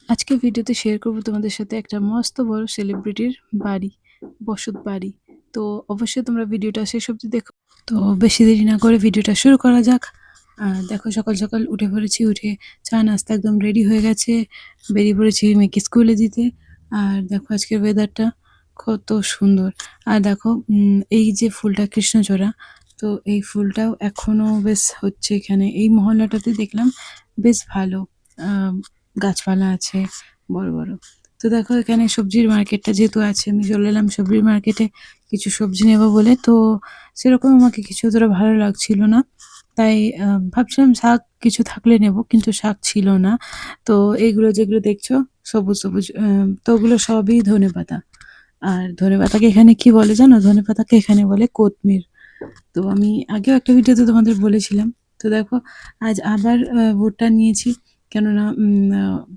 আজকে ভিডিওতে শেয়ার করব তোমাদের সাথে একটা মস্ত বড় সেলিব্রিটির বাড়ি, বসত বাড়ি। তো অবশ্যই তোমরা ভিডিওটা শেষ অবধি দেখো। তো বেশি দেরি না করে ভিডিওটা শুরু করা যাক। দেখো সকাল সকাল উঠে পড়েছি, উঠে চা নাস্তা একদম রেডি হয়ে গেছে। বেরিয়ে পড়েছি মেয়েকে স্কুলে দিতে। আর দেখো আজকের ওয়েদারটা কত সুন্দর। আর দেখো এই যে ফুলটা কৃষ্ণচূড়া, তো এই ফুলটাও এখনো বেশ হচ্ছে এখানে। এই মহল্লাটাতে দেখলাম বেশ ভালো আহ গাছপালা আছে বড় বড়। তো দেখো এখানে সবজির মার্কেটটা যেহেতু আছে, আমি চলে এলাম সবজির মার্কেটে কিছু সবজি নেবো বলে। তো সেরকম আমাকে কিছু অতটা ভালো লাগছিল না, তাই ভাবছিলাম শাক কিছু থাকলে নেব, কিন্তু শাক ছিল না। তো এইগুলো যেগুলো দেখছো সবুজ সবুজ, তো ওগুলো সবই ধনেপাতা। আর ধনেপাতাকে এখানে কি বলে জানো? ধনেপাতাকে এখানে বলে কোতমির। তো আমি আগেও একটা ভিডিওতে তোমাদের বলেছিলাম। তো দেখো আজ আবার ভুট্টা নিয়েছি, কেননা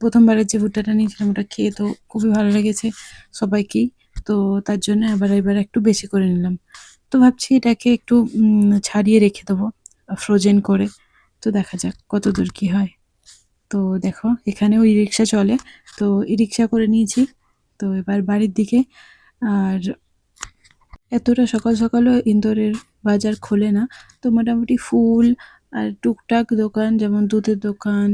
প্রথমবারের যে ভুট্টাটা নিয়েছিলাম ওটা খেয়ে তো খুবই ভালো লেগেছে সবাইকেই। তো তার জন্য এবার একটু বেশি করে নিলাম। তো ভাবছি এটাকে একটু ছাড়িয়ে রেখে দেবো ফ্রোজেন করে। তো দেখা যাক কতদূর কি হয়। তো দেখো এখানেও ই রিক্সা চলে, তো ই রিক্সা করে নিয়েছি। তো এবার বাড়ির দিকে। আর এতটা সকাল সকালও ইন্দোরের বাজার খোলে না। তো মোটামুটি ফুল আর টুকটাক দোকান, যেমন দুধের দোকান,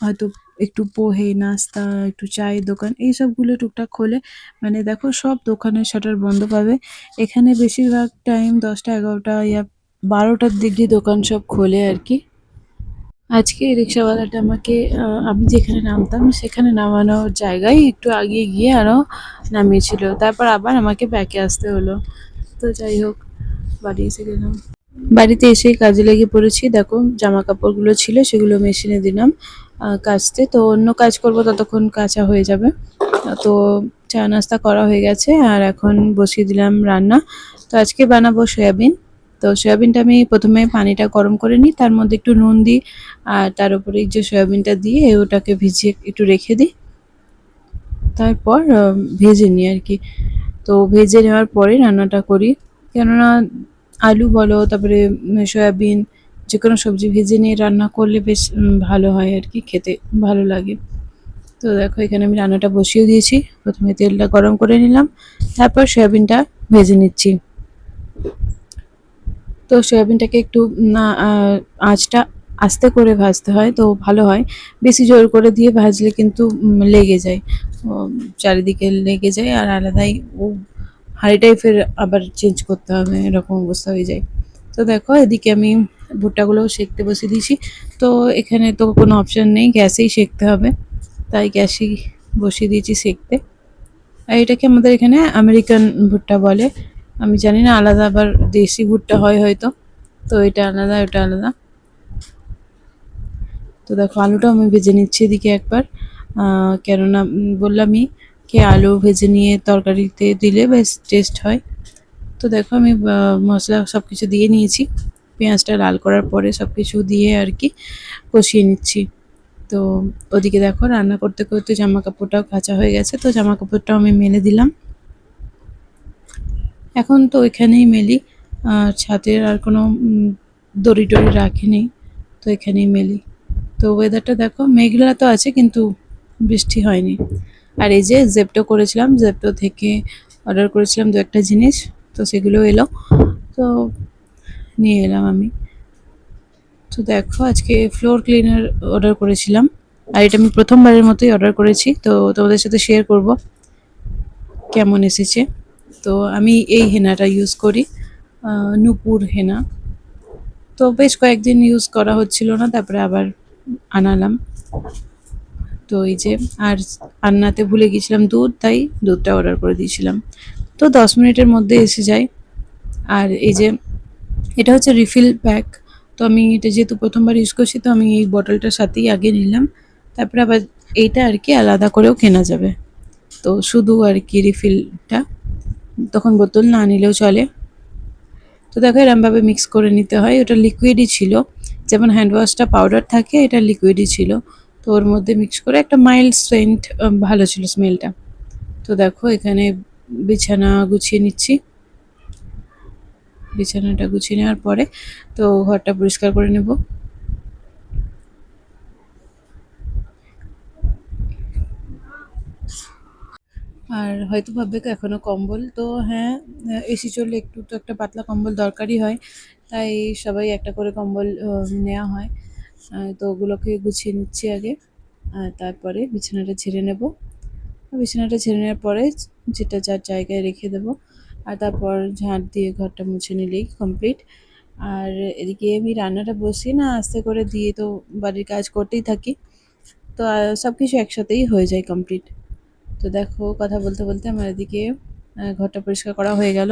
হয়তো একটু পোহে নাস্তা, একটু চায়ের দোকান, এই সবগুলো টুকটাক খোলে। মানে দেখো সব দোকানের শাটার বন্ধ পাবে এখানে। বেশিরভাগ টাইম 10টা 11টা ইয়া 12টার দিক দিয়ে দোকান সব খোলে আর কি। আজকে রিক্সাওয়ালাটা আমাকে আমি যেখানে নামতাম সেখানে নামানোর জায়গায় একটু আগিয়ে গিয়ে আরও নামিয়েছিল, তারপর আবার আমাকে ব্যাকে আসতে হলো। তো যাই হোক, বাড়ি এসে গেলাম। বাড়িতে এসেই কাজে লেগে পড়েছি। দেখো জামা কাপড়গুলো ছিল সেগুলো মেশিনে দিলাম কাচতে। তো অন্য কাজ করব, ততক্ষণ কাচা হয়ে যাবে। তো চা নাস্তা করা হয়ে গেছে, আর এখন বসিয়ে দিলাম রান্না। তো আজকে বানাবো সয়াবিন। তো সয়াবিনটা আমি প্রথমে পানিটা গরম করে নিই, তার মধ্যে একটু নুন দিই, আর তার উপরে এই যে সয়াবিনটা দিয়ে ওটাকে ভিজিয়ে একটু রেখে দিই। তারপর ভেজে নিই আর কি। তো ভেজে নেওয়ার পরে রান্নাটা করি, কেননা আলু বলো তারপরে সয়াবিন যে কোনো সবজি ভেজে নিয়ে রান্না করলে বেশ ভালো হয় আর কি, খেতে ভালো লাগে। তো দেখো এখানে আমি রান্নাটা বসিয়ে দিয়েছি। প্রথমে তেলটা গরম করে নিলাম, তারপর সয়াবিনটা ভেজে নিচ্ছি। তো সয়াবিনটাকে একটু না আঁচটা আস্তে করে ভাজতে হয়, তো ভালো হয়। বেশি জোর করে দিয়ে ভাজলে কিন্তু লেগে যায়, চারিদিকে লেগে যায়, আর আলাদাই ও হাঁড়িটাই ফের আবার চেঞ্জ করতে হবে, এরকম অবস্থা হয়ে যায়। তো দেখো এদিকে আমি ভুট্টাগুলোও সেঁকতে বসিয়ে দিয়েছি। তো এখানে তো কোনো অপশান নেই, গ্যাসেই সেঁকতে হবে, তাই গ্যাসেই বসিয়ে দিয়েছি সেঁকতে। আর এটাকে আমাদের এখানে আমেরিকান ভুট্টা বলে। আমি জানি না, আলাদা আবার দেশি ভুট্টা হয় হয়তো। তো এটা আলাদা, ওটা আলাদা। তো দেখো আলুটাও আমি ভেজে নিচ্ছি এদিকে একবার, কেননা বললামই কি আলু ভেজে নিয়ে তরকারিতে দিলে বেশ টেস্ট হয়। তো দেখো আমি মশলা সব কিছু দিয়ে নিয়েছি, পেঁয়াজটা লাল করার পরে সব কিছু দিয়ে আর কি কষিয়ে নিচ্ছি। তো ওদিকে দেখো রান্না করতে করতে জামা কাপড়টাও কাচা হয়ে গেছে, তো জামা কাপড়টাও আমি মেলে দিলাম। এখন তো ওইখানেই মেলি, ছাদের আর কোনো দড়ি টড়ি রাখিনি, তো এখানেই মেলি। তো ওয়েদারটা দেখো মেঘলা তো আছে, কিন্তু বৃষ্টি হয়নি। আর এই যে জেপ্টো করেছিলাম, জেপ্টো থেকে অর্ডার করেছিলাম দু একটা জিনিস, তো সেগুলো এলো, তো নিয়ে এলাম আমি। তো দেখো আজকে ফ্লোর ক্লিনার অর্ডার করেছিলাম, আর এটা আমি প্রথমবারের মতোই অর্ডার করেছি, তো তোমাদের সাথে শেয়ার করব কেমন এসেছে। তো আমি এই হেনাটা ইউজ করি, নূপুর হেনা। তো বেশ কয়েকদিন ইউজ করা হচ্ছিল না, তারপরে আবার আনালাম। তো এই যে, আর আন্নাতে ভুলে গেছিলাম দুধ, তাই দুধটা অর্ডার করে দিয়েছিলাম। তো 10 মিনিটের মধ্যে এসে যায়। আর এই যে এটা হচ্ছে রিফিল প্যাক। তো আমি এটা যেহেতু প্রথমবার ইউজ করছি, তো আমি এই বটলটার সাথেই আগে নিলাম, তারপরে আবার এইটা আর কি আলাদা করেও কেনা যাবে। তো শুধু আর কি রিফিলটা, তখন বোতল না নিলেও চলে। তো দেখো এরমভাবে মিক্স করে নিতে হয়। ওটা লিকুইডই ছিল, যেমন হ্যান্ড ওয়াশটা পাউডার থাকে, এটা লিকুইডই ছিল। তো ওর মধ্যে মিক্স করে একটা মাইল্ড সেন্ট, ভালো ছিল স্মেলটা। তো দেখো এখানে বিছানা গুছিয়ে নিচ্ছি। বিছানাটা গুছিয়ে নেওয়ার পরে তো ঘরটা পরিষ্কার করে নেব। আর হয়তো ভাববে এখনো কম্বল, তো হ্যাঁ, এসি চললে একটু তো একটা পাতলা কম্বল দরকারই হয়, তাই সবাই একটা করে কম্বল নেওয়া হয়। তো ওগুলোকে গুছিয়ে নিচ্ছি আগে, আর তারপরে বিছানাটা ঝেড়ে নেব। বিছানাটা ঝেড়ে নেওয়ার পরে যেটা যার জায়গায় রেখে দেবো, আর তারপর ঝাঁট দিয়ে ঘরটা মুছে নিলেই কমপ্লিট। আর এদিকে আমি রান্নাটা বসিয়ে না আস্তে করে দিয়ে তো বাড়ির কাজ করতেই থাকি, তো সব কিছু একসাথেই হয়ে যায় কমপ্লিট। তো দেখো কথা বলতে বলতে আমার এদিকে ঘরটা পরিষ্কার করা হয়ে গেল।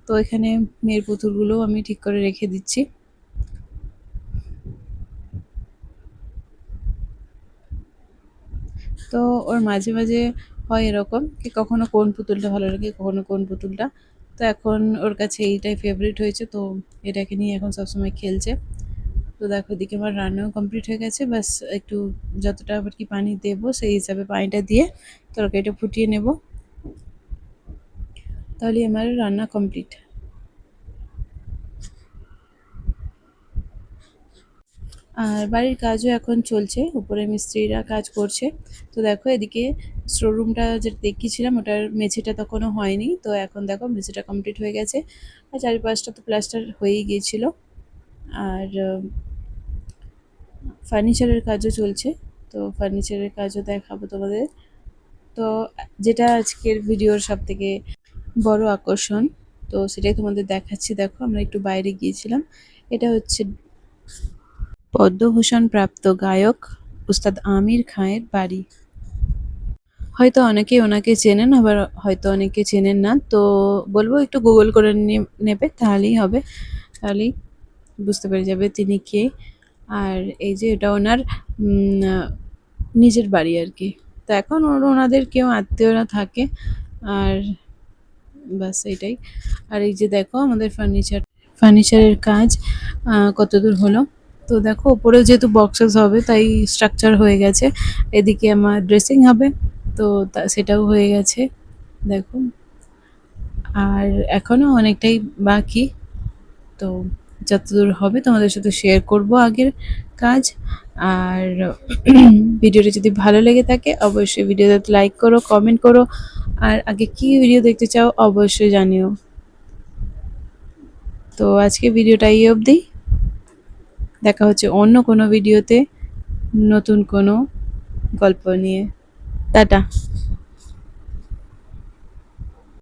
তো এখানে মেয়ের পুতুলগুলো আমি ঠিক করে রেখে দিচ্ছি। তো ওর মাঝে মাঝে হয় এরকম কি কখনো কোন পুতুলটা ভালো লাগে, কখনো কোন পুতুলটা। তো এখন ওর কাছে এইটাই ফেভারিট হয়েছে, তো এটাকে নিয়ে এখন সবসময় খেলছে। তো দেখো এদিকে আমার রান্নাও কমপ্লিট হয়ে গেছে, ব্যাস একটু যতটা আবার কি পানি দেবো সেই হিসাবে পানিটা দিয়ে তরকারিটা ফুটিয়ে নেব, তাহলে আমার রান্না কমপ্লিট। আর বাড়ির কাজও এখন চলছে, উপরে মিস্ত্রিরা কাজ করছে। তো দেখো এদিকে স্টোর রুমটা যেটা দেখিয়েছিলাম ওটার মেঝেটা তখনও হয়নি, তো এখন দেখো মেঝেটা কমপ্লিট হয়ে গেছে, আর চারিপাশটা তো প্লাস্টার হয়েই গিয়েছিল। আর ফার্নিচারের কাজও চলছে, তো ফার্নিচারের কাজও দেখাবো তোমাদের। তো যেটা আজকের ভিডিওর সব থেকে বড় আকর্ষণ, তো সেটাই তোমাদের দেখাচ্ছি। দেখো আমরা একটু বাইরে গিয়েছিলাম, এটা হচ্ছে পদ্মভূষণ প্রাপ্ত গায়ক উস্তাদ আমির খাঁয়ের বাড়ি। হয়তো অনেকেই ওনাকে চেনেন, আবার হয়তো অনেকে চেনেন না, তো বলবো একটু গুগল করে নেবে, তাহলেই হবে, তাহলেই বুঝতে পেরে যাবে তিনি কে। আর এই যে এটা ওনার নিজের বাড়ি আর কি। তো এখন ওনাদের কেউ আত্মীয়রা থাকে, আর বাস এটাই। আর এই যে দেখো আমাদের ফার্নিচারের কাজ কতদূর হলো। তো দেখো ওপরে যেহেতু বক্সেস হবে তাই স্ট্রাকচার হয়ে গেছে, এদিকে আমার ড্রেসিং হবে, তো সেটাও হয়ে গেছে দেখো। আর এখনো অনেকটাই বাকি, তো যতদূর হবে তোমাদের সাথে শেয়ার করব আগের কাজ। আর ভিডিওটা যদি ভালো লেগে থাকে অবশ্যই ভিডিওতে লাইক করো, কমেন্ট করো, আর আগে কি ভিডিও দেখতে চাও অবশ্যই জানিও। তো আজকে ভিডিওটা এই অবধি, দেখা হচ্ছে অন্য কোনো ভিডিওতে নতুন কোনো গল্প নিয়ে। টাটা।